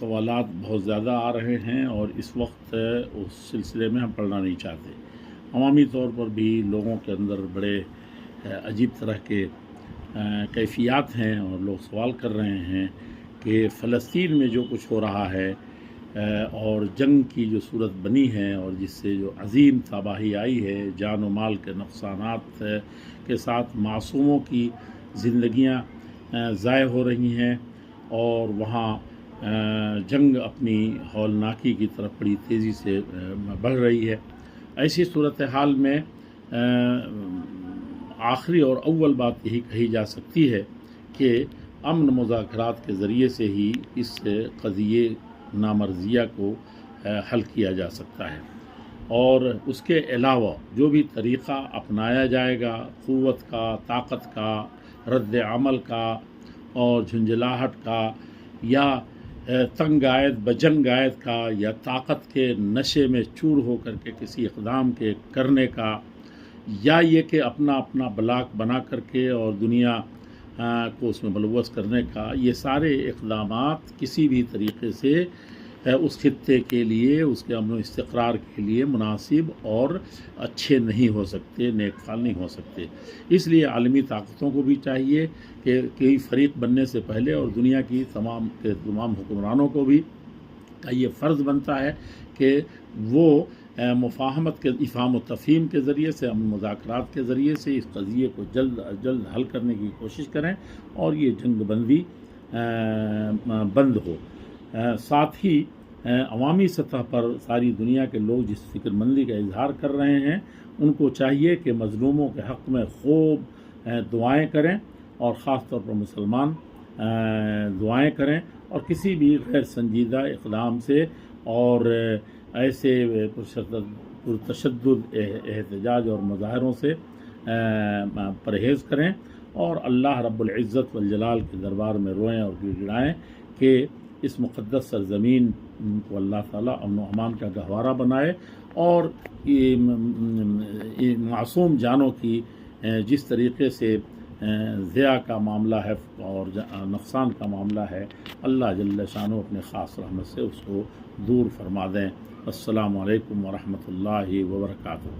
سوالات بہت زیادہ آ رہے ہیں اور اس وقت اس سلسلے میں ہم پڑھنا نہیں چاہتے۔ عوامی طور پر بھی لوگوں کے اندر بڑے عجیب طرح کے کیفیات ہیں اور لوگ سوال کر رہے ہیں کہ فلسطین میں جو کچھ ہو رہا ہے اور جنگ کی جو صورت بنی ہے اور جس سے جو عظیم تباہی آئی ہے، جان و مال کے نقصانات کے ساتھ معصوموں کی زندگیاں ضائع ہو رہی ہیں اور وہاں جنگ اپنی ہولناکی کی طرف بڑی تیزی سے بڑھ رہی ہے۔ ایسی صورتحال میں آخری اور اول بات یہی کہی جا سکتی ہے کہ امن مذاکرات کے ذریعے سے ہی اس قضیے نامرضیہ کو حل کیا جا سکتا ہے، اور اس کے علاوہ جو بھی طریقہ اپنایا جائے گا قوت کا، طاقت کا، رد عمل کا اور جھنجھلاہٹ کا، یا تنگ آیت بجنگ آیت کا، یا طاقت کے نشے میں چور ہو کر کے کسی اقدام کے کرنے کا، یا یہ کہ اپنا بلاک بنا کر کے اور دنیا کو اس میں ملوث کرنے کا، یہ سارے اقدامات کسی بھی طریقے سے اس خطے کے لیے، اس کے امن و استقرار کے لیے مناسب اور اچھے نہیں ہو سکتے، نیک فال نہیں ہو سکتے۔ اس لیے عالمی طاقتوں کو بھی چاہیے کہ کئی فریق بننے سے پہلے، اور دنیا کی تمام حکمرانوں کو بھی یہ فرض بنتا ہے کہ وہ مفاہمت کے افہام و تفہیم کے ذریعے سے، امن مذاکرات کے ذریعے سے اس قضیے کو جلد از جلد حل کرنے کی کوشش کریں اور یہ جنگ بندی بند ہو۔ ساتھ ہی عوامی سطح پر ساری دنیا کے لوگ جس فکر مندی کا اظہار کر رہے ہیں، ان کو چاہیے کہ مظلوموں کے حق میں خوب دعائیں کریں، اور خاص طور پر مسلمان دعائیں کریں، اور کسی بھی غیر سنجیدہ اقدام سے اور ایسے پرتشدد احتجاج اور مظاہروں سے پرہیز کریں، اور اللہ رب العزت والجلال کے دربار میں روئیں اور گڑ گڑائیں کہ اس مقدس سرزمین کو اللہ تعالیٰ امن و امان کا گہوارہ بنائے، اور معصوم جانوں کی جس طریقے سے ضیاع کا معاملہ ہے اور نقصان کا معاملہ ہے، اللہ جل شانہ اپنے خاص رحمت سے اس کو دور فرما دیں۔ السلام علیکم ورحمۃ اللہ وبرکاتہ۔